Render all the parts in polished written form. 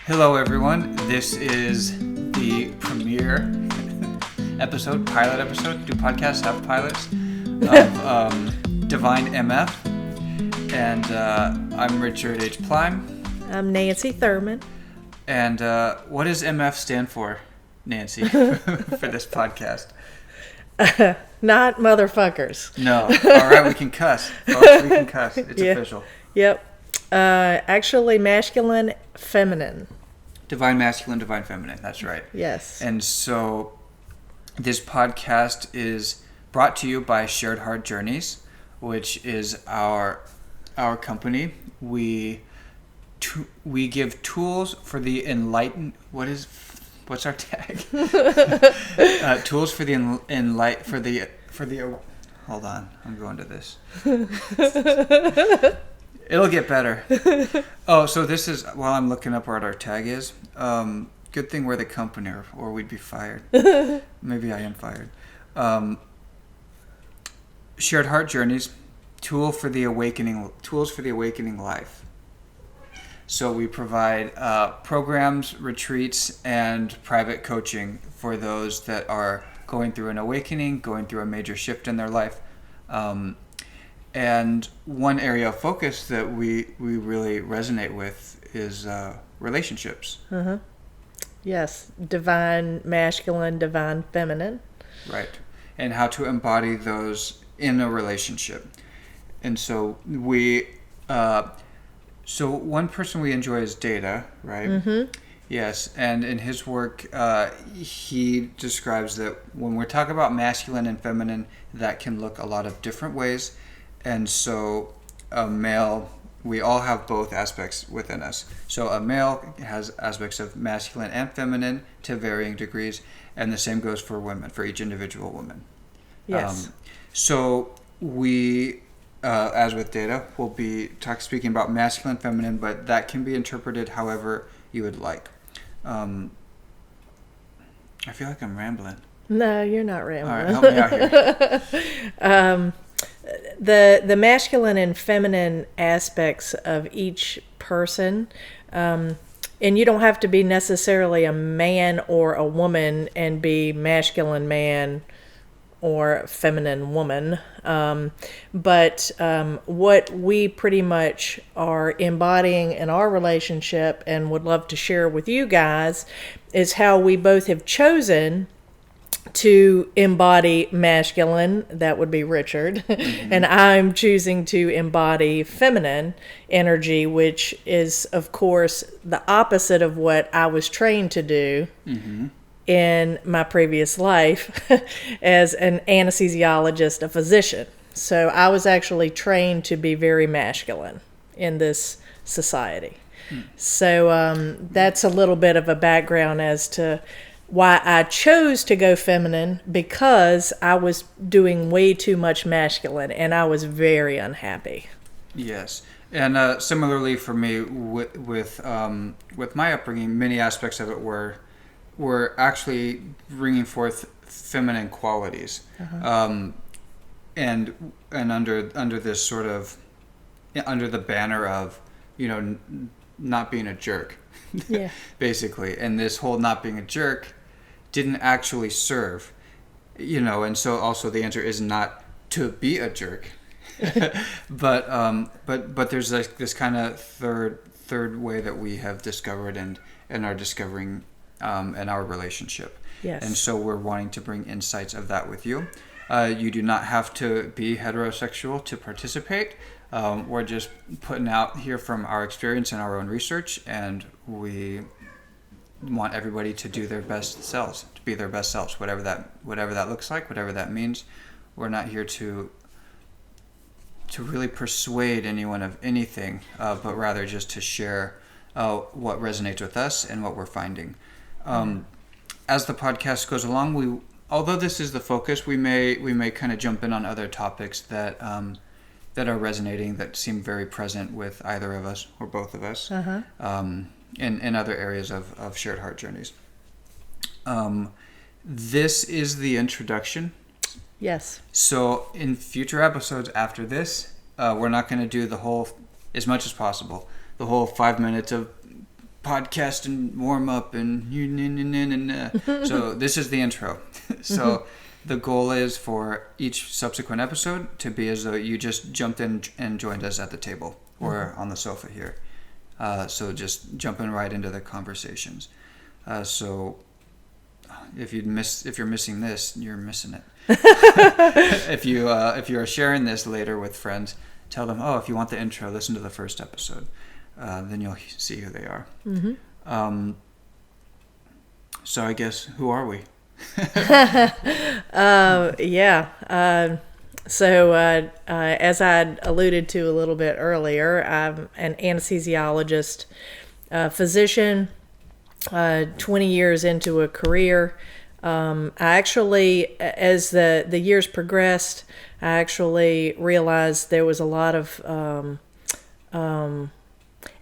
Hello, everyone. This is the premiere pilot episode. Do podcasts have pilots? Of Divine MF. And I'm Richard H. Plime. I'm Nancy Thurman. And what does MF stand for, Nancy, for this podcast? Not motherfuckers. No. All right, we can cuss. Folks, we can cuss. It's official. Yep. Actually, masculine, feminine. Divine masculine, divine feminine. That's right. Yes. And so this podcast is brought to you by Shared Heart Journeys, which is our company. We give tools for the enlightened. What's our tag? Tools for the Hold on, I'm going to this. It'll get better. Oh, so this is, while I'm looking up what our tag is, good thing we're the company or we'd be fired. Maybe I am fired. Shared Heart Journeys, tools for the awakening life. So we provide programs, retreats, and private coaching for those that are going through an awakening, going through a major shift in their life. And one area of focus that we really resonate with is relationships. Uh-huh. Yes, divine masculine, divine feminine. Right. And how to embody those in a relationship. And so so one person we enjoy is Data, right? Mm-hmm. Yes, and in his work, he describes that when we're talking about masculine and feminine, that can look a lot of different ways. And so a male, we all have both aspects within us. So a male has aspects of masculine and feminine to varying degrees, and the same goes for women, for each individual woman. Yes. So we, as with Data, will be speaking about masculine, feminine, but that can be interpreted however you would like. I feel like I'm rambling. No, you're not rambling. All right, help me out here. The masculine and feminine aspects of each person, and you don't have to be necessarily a man or a woman and be masculine man or feminine woman, but what we pretty much are embodying in our relationship and would love to share with you guys is how we both have chosen to embody masculine, that would be Richard, mm-hmm. and I'm choosing to embody feminine energy, which is, of course, the opposite of what I was trained to do mm-hmm. in my previous life as an anesthesiologist, a physician. So I was actually trained to be very masculine in this society. Mm. So that's a little bit of a background as to why I chose to go feminine, because I was doing way too much masculine and I was very unhappy. Yes. And similarly for me with my upbringing, many aspects of it were actually bringing forth feminine qualities. Uh-huh. And under this sort of, under the banner of, not being a jerk. Yeah. Basically. And this whole not being a jerk didn't actually serve, and so also the answer is not to be a jerk. but there's like this kind of third way that we have discovered and are discovering in our relationship. Yes. And so we're wanting to bring insights of that with you. You do not have to be heterosexual to participate. We're just putting out here from our experience and our own research, and we want everybody to do their best selves, to be their best selves, whatever that looks like, whatever that means. We're not here to really persuade anyone of anything, but rather just to share what resonates with us and what we're finding. As the podcast goes along, although this is the focus, we may kind of jump in on other topics that are resonating, that seem very present with either of us or both of us. Uh-huh. In other areas of Shared Heart Journeys. This is the introduction. Yes. So in future episodes after this, we're not going to do the whole, as much as possible, the whole 5 minutes of podcast and warm up and so this is the intro. So the goal is for each subsequent episode to be as though you just jumped in and joined us at the table or on the sofa here. So just jumping right into the conversations. So if you're missing this, you're missing it. If you are sharing this later with friends, tell them, oh, if you want the intro, listen to the first episode. Then you'll see who they are. So I guess, who are we? So as I alluded to a little bit earlier, I'm an anesthesiologist, physician, 20 years into a career. I actually, as the years progressed, I actually realized there was a lot of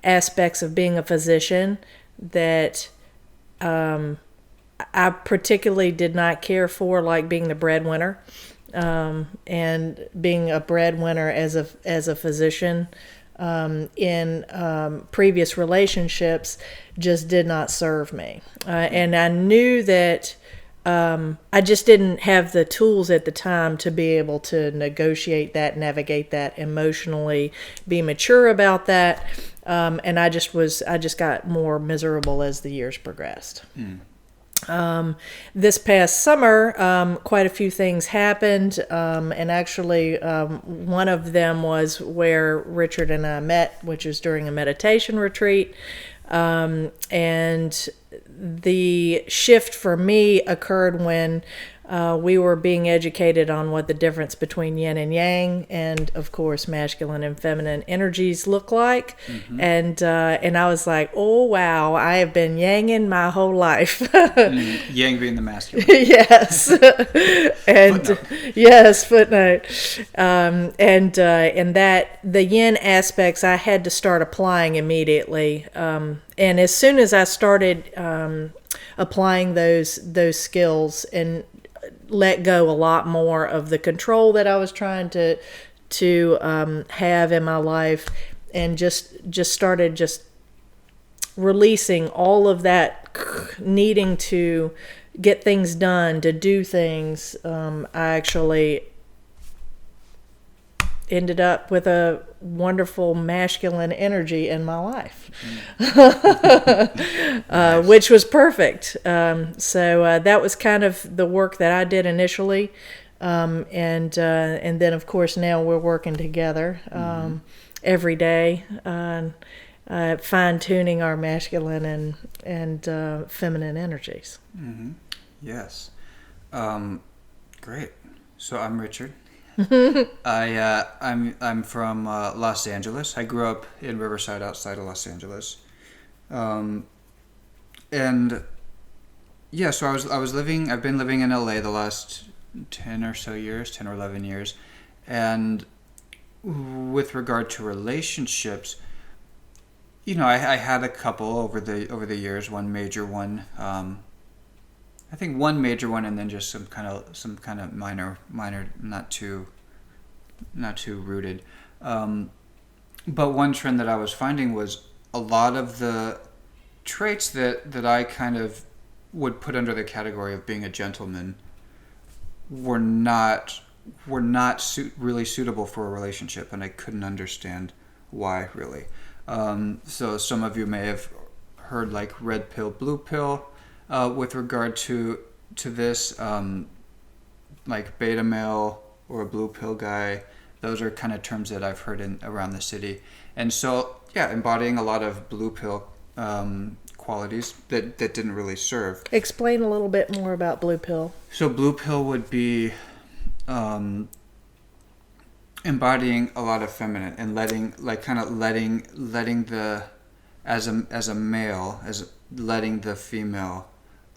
aspects of being a physician that I particularly did not care for, like being the breadwinner, and being a breadwinner as a physician in previous relationships just did not serve me, and I knew that. I just didn't have the tools at the time to be able to negotiate that, navigate that emotionally, be mature about that. And I just got more miserable as the years progressed. This past summer, quite a few things happened. And actually, one of them was where Richard and I met, which was during a meditation retreat. And the shift for me occurred when we were being educated on what the difference between yin and yang, and of course masculine and feminine energies look like. And I was like, oh wow, I have been yanging my whole life. Yang being the masculine. Yes. And footnote. Yes, footnote. And that the yin aspects I had to start applying immediately. And as soon as I started applying those skills and let go a lot more of the control that I was trying to have in my life, and just started releasing all of that needing to get things done, to do things, I actually ended up with a wonderful masculine energy in my life, which was perfect. So that was kind of the work that I did initially, and then of course now we're working together every day, fine tuning our masculine and feminine energies. Yes, great. So I'm Richard. I'm from Los Angeles. I grew up in Riverside, outside of Los Angeles, and yeah. So I've been living in LA the last 10 or 11 years, and with regard to relationships, I had a couple over the years. One major one. I think one major one, and then just some kind of minor, not too rooted. But one trend that I was finding was a lot of the traits that I kind of would put under the category of being a gentleman were not really suitable for a relationship, and I couldn't understand why really. So some of you may have heard like red pill, blue pill. With regard to this, like beta male or a blue pill guy, those are kind of terms that I've heard around the city. And so, yeah, embodying a lot of blue pill qualities that didn't really serve. Explain a little bit more about blue pill. So blue pill would be embodying a lot of feminine and letting the as a male, as letting the female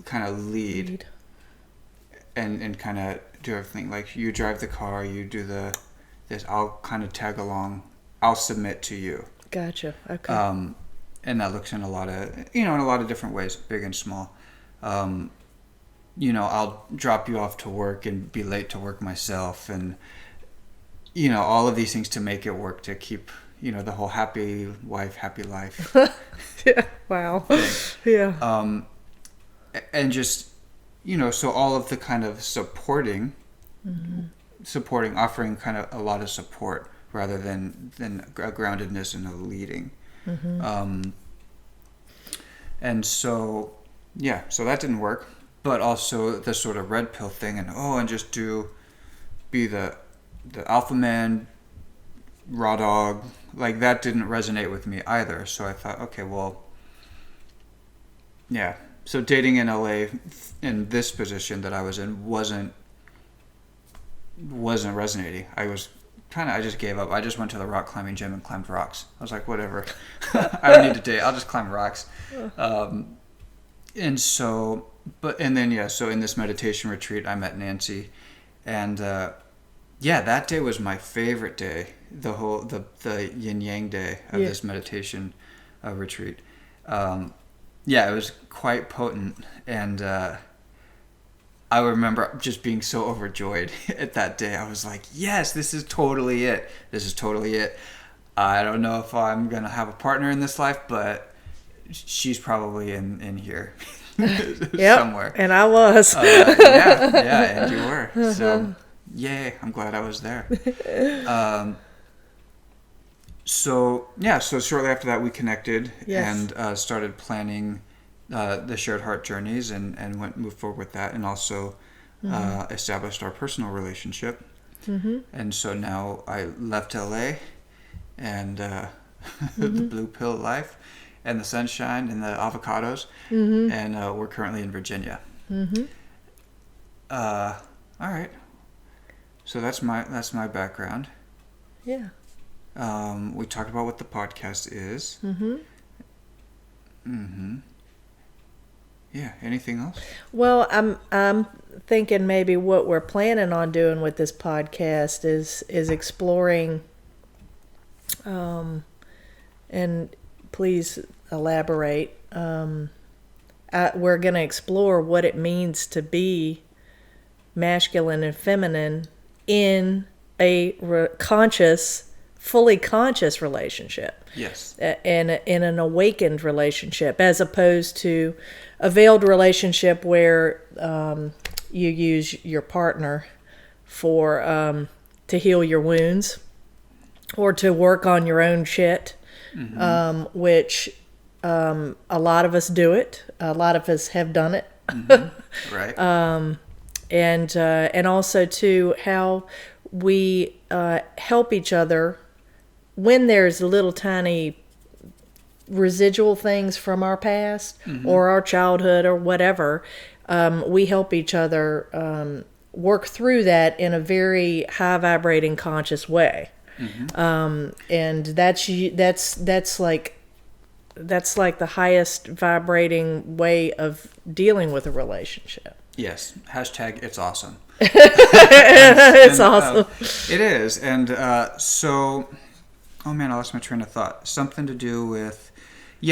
kind of lead. And kind of do everything. Like, you drive the car, you do this, I'll kind of tag along, I'll submit to you. Gotcha. Okay. And that looks in a lot of different ways, big and small. I'll drop you off to work and be late to work myself, and all of these things to make it work, to keep the whole happy wife, happy life Yeah. Wow. thing. Yeah. And just, so all of the kind of supporting, offering kind of a lot of support rather than a groundedness and a leading. And so, so that didn't work. But also the sort of red pill thing and just be the alpha man, raw dog, like that didn't resonate with me either. So I thought, okay, well, yeah. So dating in LA in this position that I was in wasn't resonating. I just gave up. I just went to the rock climbing gym and climbed rocks. I was like, whatever. I don't need to date. I'll just climb rocks. And so, so in this meditation retreat, I met Nancy, and that day was my favorite day. The yin yang day of this meditation retreat. It was quite potent, and I remember just being so overjoyed at that day. I was like, yes, this is totally it. I don't know if I'm going to have a partner in this life, but she's probably in here somewhere. And I was. And you were. So, yay, I'm glad I was there. So shortly after that we connected and started planning the shared heart journeys and moved forward with that, and also established our personal relationship. And so now I left LA and the blue pill life and the sunshine and the avocados, and we're currently in Virginia. All right. So that's my background. Yeah. We talked about what the podcast is. Yeah. Anything else? Well, I'm thinking maybe what we're planning on doing with this podcast is exploring, and please elaborate. We're going to explore what it means to be masculine and feminine in a fully conscious relationship. Yes. In an awakened relationship, as opposed to a veiled relationship where you use your partner for to heal your wounds or to work on your own shit, which a lot of us do it. A lot of us have done it. Right. And also to how we help each other when there's little tiny residual things from our past or our childhood or whatever. We help each other work through that in a very high vibrating conscious way. And that's like the highest vibrating way of dealing with a relationship. Yes. # it's awesome. It's awesome. It is. And so, oh man, I lost my train of thought. Something to do with,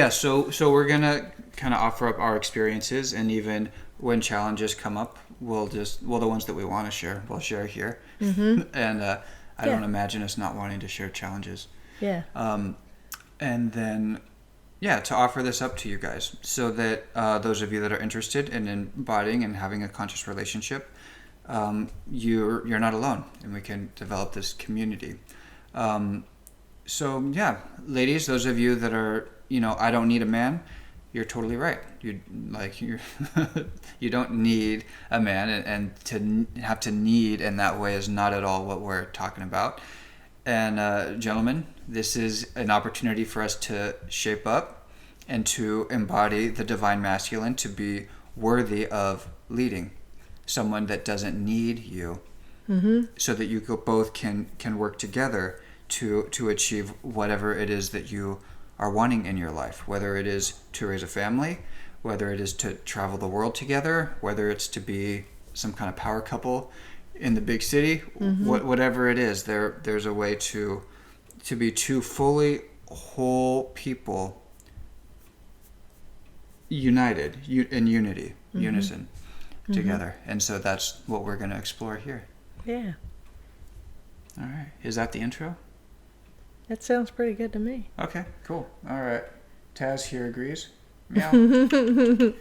so we're going to kind of offer up our experiences, and even when challenges come up, the ones that we want to share, we'll share here. And I don't imagine us not wanting to share challenges. Yeah. And then, to offer this up to you guys so that those of you that are interested in embodying and having a conscious relationship, you're not alone, and we can develop this community. So ladies, those of you that are, I don't need a man, you're totally right. You don't need a man, and to have to need in that way is not at all what we're talking about. And gentlemen, this is an opportunity for us to shape up and to embody the divine masculine, to be worthy of leading someone that doesn't need you, so that you both can work together to achieve whatever it is that you are wanting in your life, whether it is to raise a family, whether it is to travel the world together, whether it's to be some kind of power couple in the big city, whatever it is, there's a way to be two fully whole people united in unity, unison together. And so that's what we're going to explore here. Yeah. All right. Is that the intro? That sounds pretty good to me. Okay, cool. All right. Taz here agrees. Meow.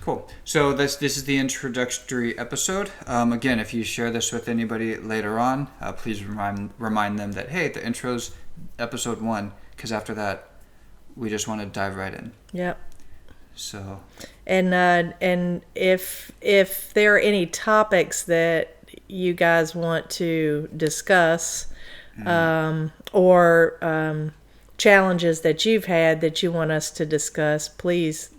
Cool. So this is the introductory episode. Again, if you share this with anybody later on, please remind them that, hey, the intro's episode 1, because after that, we just want to dive right in. Yep. So. And if there are any topics that you guys want to discuss, or challenges that you've had that you want us to discuss, please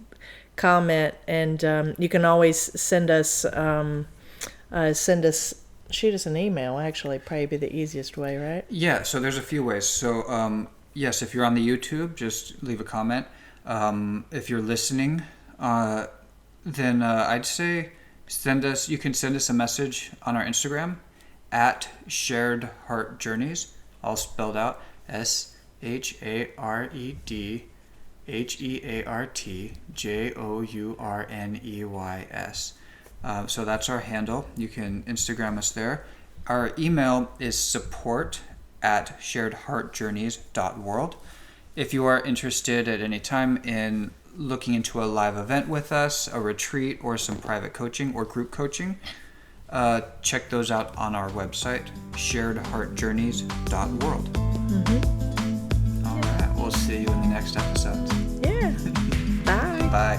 comment, and you can always shoot us an email. Actually, probably be the easiest way, right? Yeah, so there's a few ways. So yes, if you're on the YouTube, just leave a comment. If you're listening, then I'd say you can send us a message on our Instagram at Shared Heart Journeys, all spelled out, SHAREDHEARTJOURNEYS. So that's our handle. You can Instagram us there. Our email is support@sharedheartjourneys.world. If you are interested at any time in looking into a live event with us, a retreat, or some private coaching or group coaching, check those out on our website, sharedheartjourneys.world. All right, we'll see you in the next episode. Yeah. Bye. Bye.